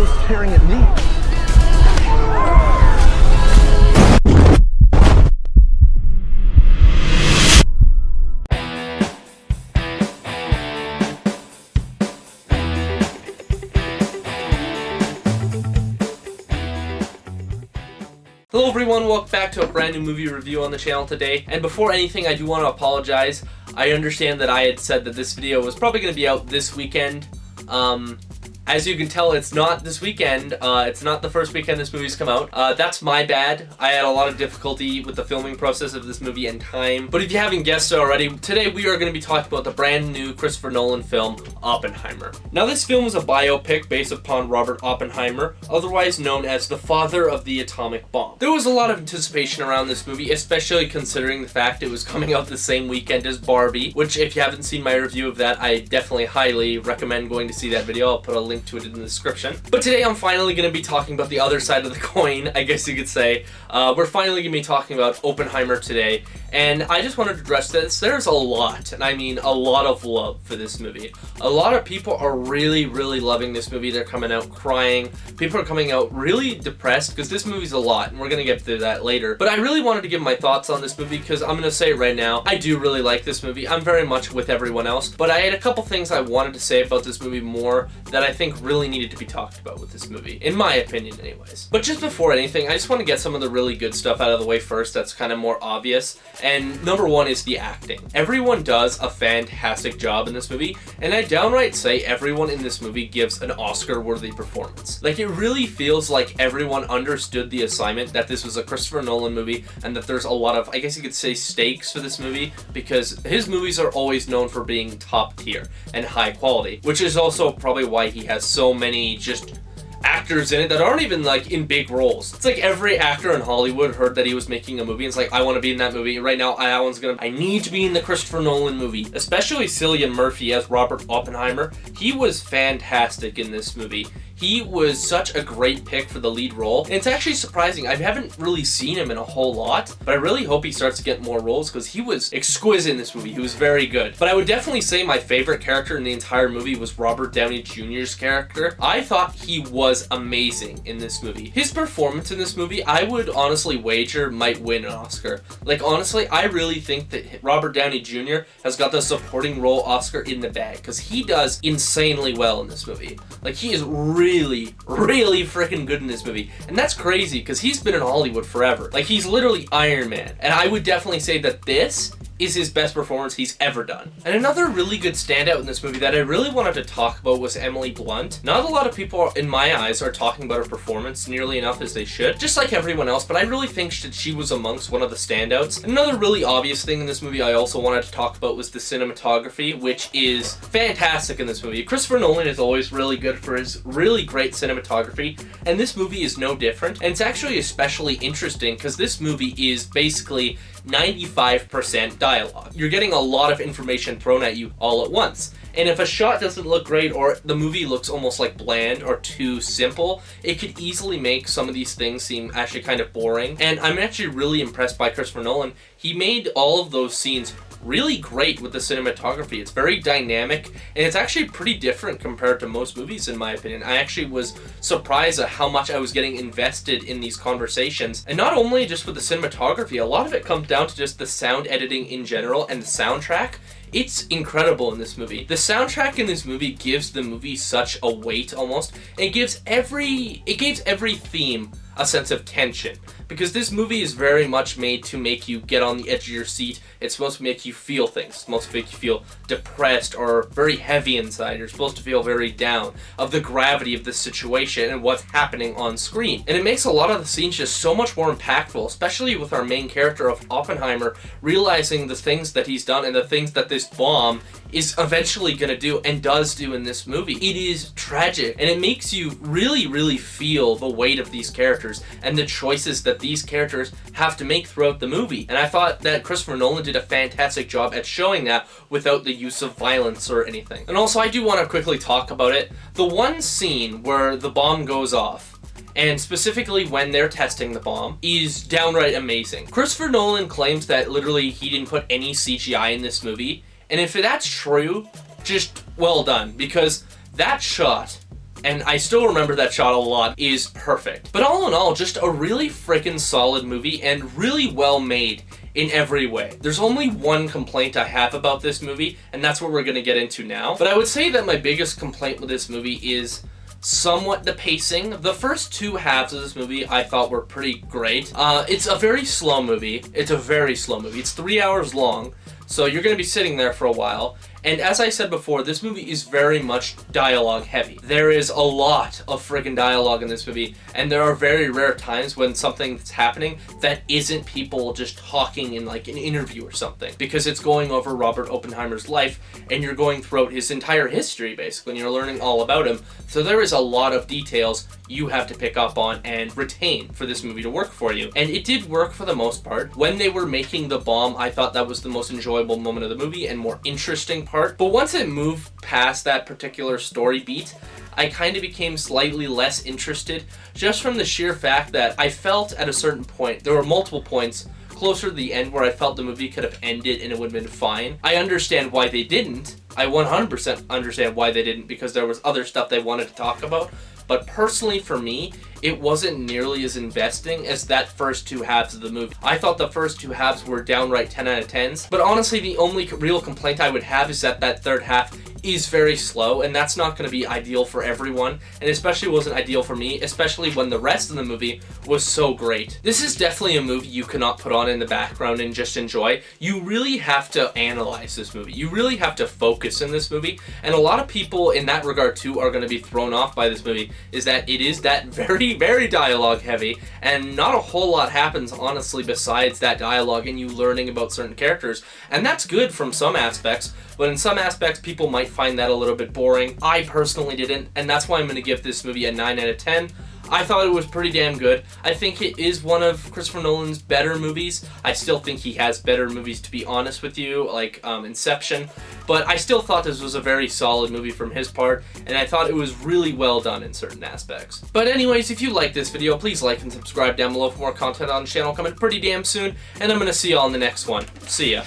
still staring at me. Hello everyone, welcome back to a brand new movie review on the channel today. And before anything, I do want to apologize. I understand that I had said that this video was probably going to be out this weekend. As you can tell, it's not this weekend. It's not the first weekend this movie's come out. That's my bad. I had a lot of difficulty with the filming process of this movie and time. But if you haven't guessed it already, today we are going to be talking about the brand new Christopher Nolan film, Oppenheimer. Now this film is a biopic based upon Robert Oppenheimer, otherwise known as the father of the atomic bomb. There was a lot of anticipation around this movie, especially considering the fact it was coming out the same weekend as Barbie, which if you haven't seen my review of that, I definitely highly recommend going to see that video. I'll put a link to it in the description. But today I'm finally going to be talking about the other side of the coin, I guess you could say. We're finally going to be talking about Oppenheimer today, and I just wanted to address this. There's a lot, and I mean a lot of love for this movie. A lot of people are really loving this movie. They're coming out crying. People are coming out really depressed because this movie's a lot, and we're going to get to that later. But I really wanted to give my thoughts on this movie because I'm going to say it right now, I do really like this movie. I'm very much with everyone else, but I had a couple things I wanted to say about this movie more that I think really needed to be talked about with this movie, in my opinion anyways. But just before anything, I just want to get some of the really good stuff out of the way first that's kind of more obvious, and number one is the acting. Everyone does a fantastic job in this movie, and I downright say everyone in this movie gives an Oscar-worthy performance. Like, it really feels like everyone understood the assignment that this was a Christopher Nolan movie, and that there's a lot of, I guess you could say, stakes for this movie, because his movies are always known for being top tier and high quality, which is also probably why he has so many just actors in it that aren't even like in big roles. It's like every actor in Hollywood heard that he was making a movie and it's like, I want to be in that movie. Right now, I need to be in the Christopher Nolan movie. Especially Cillian Murphy as Robert Oppenheimer. He was fantastic in this movie. He was such a great pick for the lead role. And it's actually surprising. I haven't really seen him in a whole lot, but I really hope he starts to get more roles because he was exquisite in this movie. He was very good. But I would definitely say my favorite character in the entire movie was Robert Downey Jr.'s character. I thought he was amazing in this movie. His performance in this movie, I would honestly wager might win an Oscar. Like, honestly, I really think that Robert Downey Jr. has got the supporting role Oscar in the bag because he does insanely well in this movie. Like, he is really freaking good in this movie. And that's crazy because he's been in Hollywood forever. Like, he's literally Iron Man. And I would definitely say that this is his best performance he's ever done. And another really good standout in this movie that I really wanted to talk about was Emily Blunt. Not a lot of people, in my eyes, are talking about her performance nearly enough as they should, just like everyone else, but I really think that she was amongst one of the standouts. Another really obvious thing in this movie I also wanted to talk about was the cinematography, which is fantastic in this movie. Christopher Nolan is always really good for his really great cinematography, and this movie is no different. And it's actually especially interesting because this movie is basically 95% dialogue. You're getting a lot of information thrown at you all at once. And if a shot doesn't look great or the movie looks almost like bland or too simple, it could easily make some of these things seem actually kind of boring. And I'm actually really impressed by Christopher Nolan. He made all of those scenes really great with the cinematography. It's very dynamic, and it's actually pretty different compared to most movies in my opinion. I actually was surprised at how much I was getting invested in these conversations. And not only just with the cinematography, a lot of it comes down to just the sound editing in general and the soundtrack. It's incredible in this movie. The soundtrack in this movie gives the movie such a weight almost. It gives every theme a sense of tension, because this movie is very much made to make you get on the edge of your seat. It's supposed to make you feel things. It's supposed to make you feel depressed or very heavy inside. You're supposed to feel very down of the gravity of the situation and what's happening on screen. And it makes a lot of the scenes just so much more impactful, especially with our main character of Oppenheimer realizing the things that he's done and the things that this bomb is eventually gonna do and does do in this movie. It is tragic, and it makes you really feel the weight of these characters and the choices that these characters have to make throughout the movie. And I thought that Christopher Nolan did a fantastic job at showing that without the use of violence or anything. And also, I do want to quickly talk about it. The one scene where the bomb goes off, and specifically when they're testing the bomb, is downright amazing. Christopher Nolan claims that literally he didn't put any CGI in this movie, and if that's true, just well done, because that shot and I still remember that shot a lot, is perfect. But all in all, just a really freaking solid movie and really well made in every way. There's only one complaint I have about this movie, and that's what we're gonna get into now. But I would say that my biggest complaint with this movie is somewhat the pacing. The first two halves of this movie I thought were pretty great. It's a very slow movie. It's 3 hours long, so you're gonna be sitting there for a while. And as I said before, this movie is very much dialogue heavy. There is a lot of friggin' dialogue in this movie, and there are very rare times when something's happening that isn't people just talking in like an interview or something, because it's going over Robert Oppenheimer's life, and you're going throughout his entire history basically, and you're learning all about him. So there is a lot of details you have to pick up on and retain for this movie to work for you. And it did work for the most part. When they were making the bomb, I thought that was the most enjoyable moment of the movie and more interesting part. But once it moved past that particular story beat, I kind of became slightly less interested, just from the sheer fact that I felt at a certain point, there were multiple points closer to the end where I felt the movie could have ended and it would have been fine. I understand why they didn't. I 100% understand why they didn't, because there was other stuff they wanted to talk about. But personally for me, it wasn't nearly as investing as that first two halves of the movie. I thought the first two halves were downright 10 out of 10s. But honestly, the only real complaint I would have is that that third half is very slow, and that's not going to be ideal for everyone, and especially wasn't ideal for me, especially when the rest of the movie was so great. This is definitely a movie you cannot put on in the background and just enjoy. You really have to analyze this movie. You really have to focus in this movie, and a lot of people in that regard too are going to be thrown off by this movie, is that it is that very, very dialogue heavy, and not a whole lot happens honestly besides that dialogue and you learning about certain characters, and that's good from some aspects, but in some aspects people might find that a little bit boring. I personally didn't, and that's why I'm going to give this movie a 9 out of 10. I thought it was pretty damn good. I think it is one of Christopher Nolan's better movies. I still think he has better movies, to be honest with you, like Inception, but I still thought this was a very solid movie from his part, and I thought it was really well done in certain aspects. But anyways, if you like this video, please like and subscribe down below for more content on the channel coming pretty damn soon, and I'm going to see y'all in the next one. See ya.